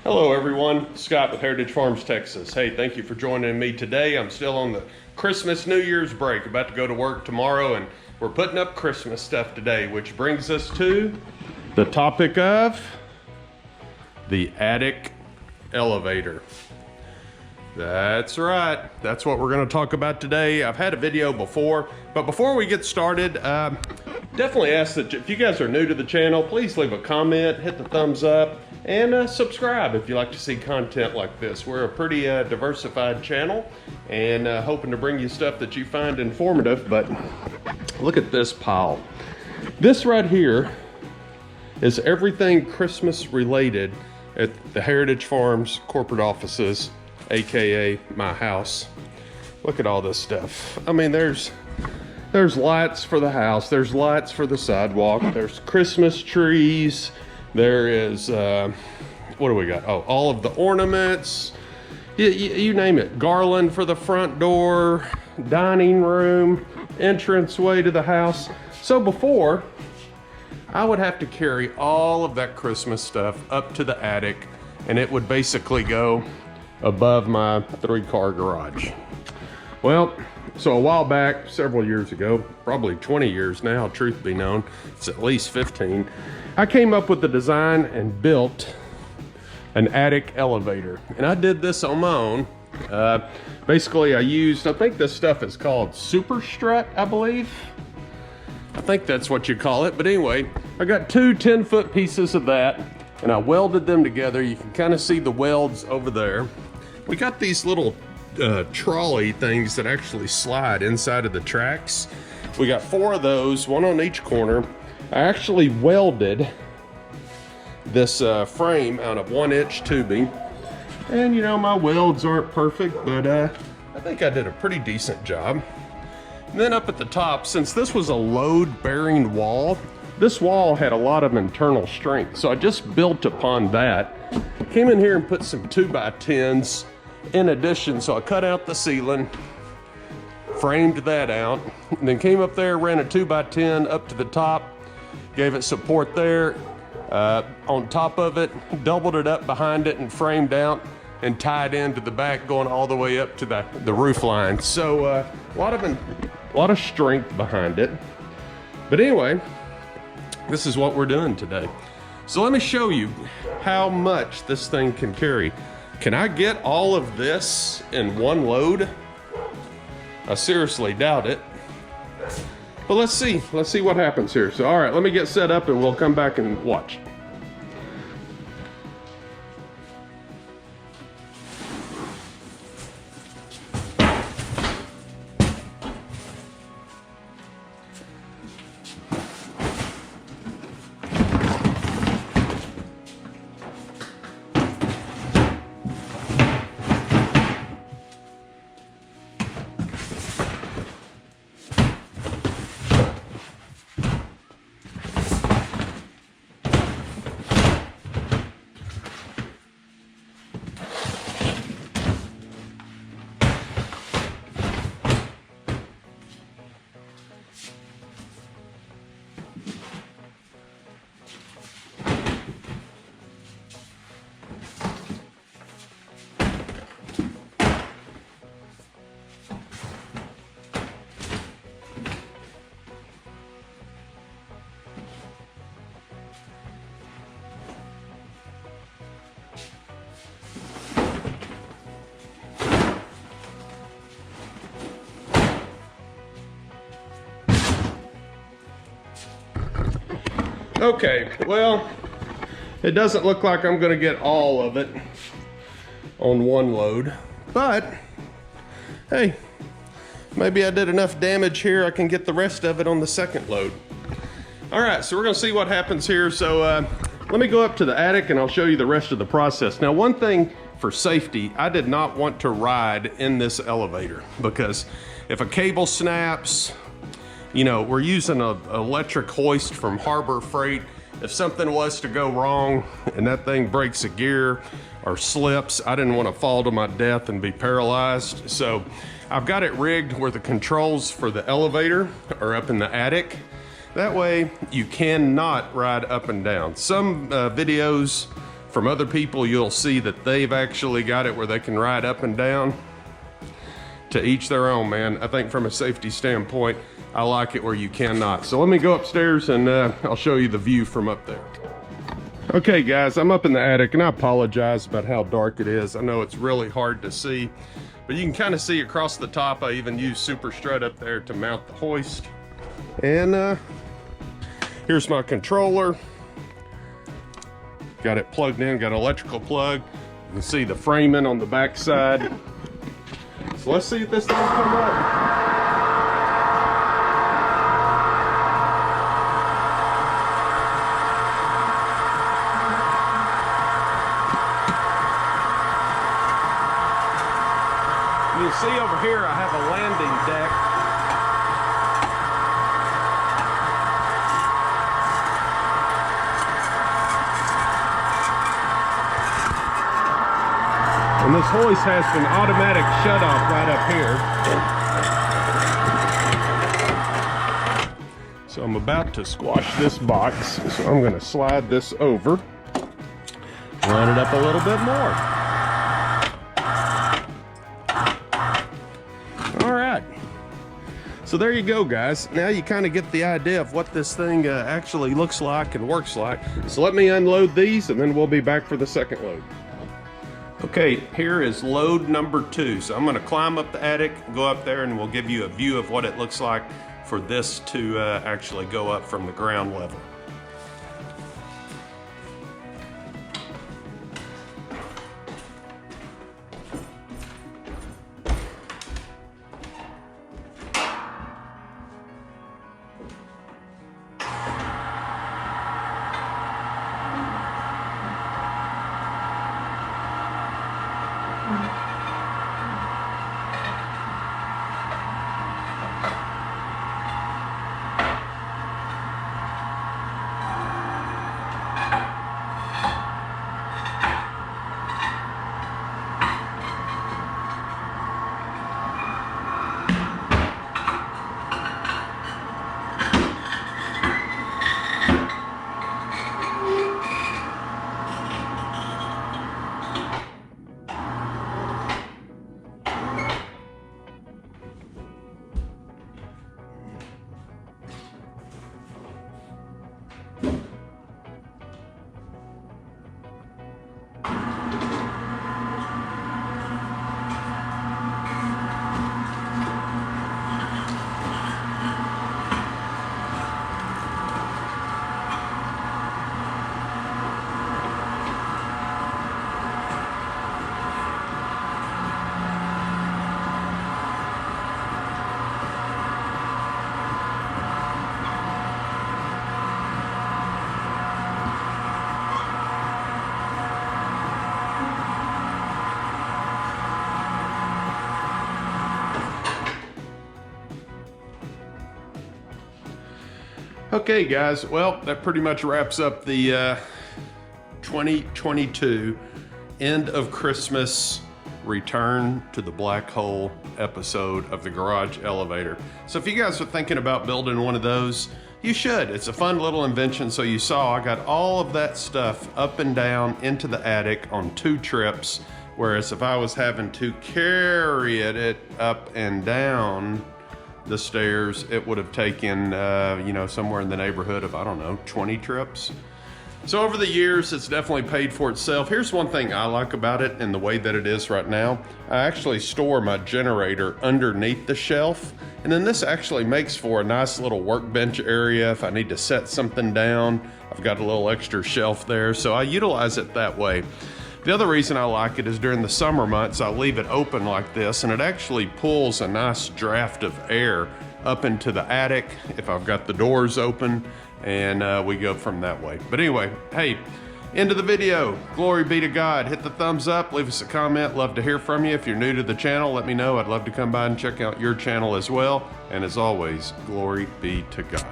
Hello everyone, Scott with Heritage Farms, Texas. Hey, thank you for joining me today. I'm still on the Christmas New Year's break, about to go to work tomorrow, and we're putting up Christmas stuff today, which brings us to the topic of the attic elevator. That's right, that's what we're gonna talk about today. I've had a video before, but before we get started, definitely ask that if you guys are new to the channel, please leave a comment, hit the thumbs up, and subscribe if you like to see content like this. We're a pretty diversified channel, and hoping to bring you stuff that you find informative. But look at this pile. This right here is everything Christmas related at the Heritage Farms corporate offices, aka my house. Look at all this stuff. I mean, there's lights for the house, there's lights for the sidewalk, there's Christmas trees, there is what do we got? Oh, all of the ornaments, you name it. Garland for the front door, dining room, entranceway to the house. So before, I would have to carry all of that Christmas stuff up to the attic, and it would basically go above my 3-car garage. Well, so a while back, several years ago, probably 20 years now, truth be known, it's at least 15, I came up with the design and built an attic elevator. And I did this on my own. Basically, I think this stuff is called Super-strut, I believe. I think that's what you call it. But anyway, I got two 10-foot pieces of that, and I welded them together. You can kind of see the welds over there. We got these little trolley things that actually slide inside of the tracks. We got 4 of those, one on each corner. I actually welded this frame out of 1-inch tubing, and you know, my welds aren't perfect, but I think I did a pretty decent job. And then up at the top, since this was a load-bearing wall, this wall had a lot of internal strength, so I just built upon that. Came in here and put some 2x10s in addition, so I cut out the ceiling, framed that out, and then came up there, ran a 2x10 up to the top, gave it support there, on top of it, doubled it up behind it and framed out and tied into the back, going all the way up to the roof line. So a lot of strength behind it. But anyway, this is what we're doing today. So let me show you how much this thing can carry. Can I get all of this in one load? I seriously doubt it. But let's see what happens here. So all right, let me get set up and we'll come back and watch. Okay, well, it doesn't look like I'm gonna get all of it on one load, but hey, maybe I did enough damage here I can get the rest of it on the second load. All right, so we're gonna see what happens here. So let me go up to the attic and I'll show you the rest of the process. Now, one thing for safety, I did not want to ride in this elevator because if a cable snaps, you know, we're using an electric hoist from Harbor Freight. If something was to go wrong and that thing breaks a gear or slips, I didn't want to fall to my death and be paralyzed. So I've got it rigged where the controls for the elevator are up in the attic. That way you cannot ride up and down. Some videos from other people, you'll see that they've actually got it where they can ride up and down. To each their own, man. I think from a safety standpoint, I like it where you cannot. So let me go upstairs and I'll show you the view from up there. Okay guys, I'm up in the attic and I apologize about how dark it is. I know it's really hard to see, but you can kind of see across the top. I even use Super-strut up there to mount the hoist. And here's my controller. Got it plugged in, got an electrical plug. You can see the framing on the back side. So let's see if this thing come up. You can see over here I have a landing deck. And this hoist has an automatic shutoff right up here. So I'm about to squash this box. So I'm going to slide this over, run it up a little bit more. All right. So there you go, guys. Now you kind of get the idea of what this thing actually looks like and works like. So let me unload these and then we'll be back for the second load. Okay, here is load number 2. So I'm going to climb up the attic, go up there, and we'll give you a view of what it looks like for this to actually go up from the ground level. Okay guys, well, that pretty much wraps up the 2022 end of Christmas return to the black hole episode of the garage elevator. So if you guys are thinking about building one of those, you should. It's a fun little invention. So you saw I got all of that stuff up and down into the attic on 2 trips, whereas if I was having to carry it up and down the stairs, it would have taken, you know, somewhere in the neighborhood of, I don't know, 20 trips. So over the years, it's definitely paid for itself. Here's one thing I like about it and the way that it is right now. I actually store my generator underneath the shelf. And then this actually makes for a nice little workbench area. If I need to set something down, I've got a little extra shelf there. So I utilize it that way. The other reason I like it is during the summer months, I leave it open like this and it actually pulls a nice draft of air up into the attic if I've got the doors open, and we go from that way. But anyway, hey, end of the video. Glory be to God. Hit the thumbs up, leave us a comment. Love to hear from you. If you're new to the channel, let me know. I'd love to come by and check out your channel as well. And as always, glory be to God.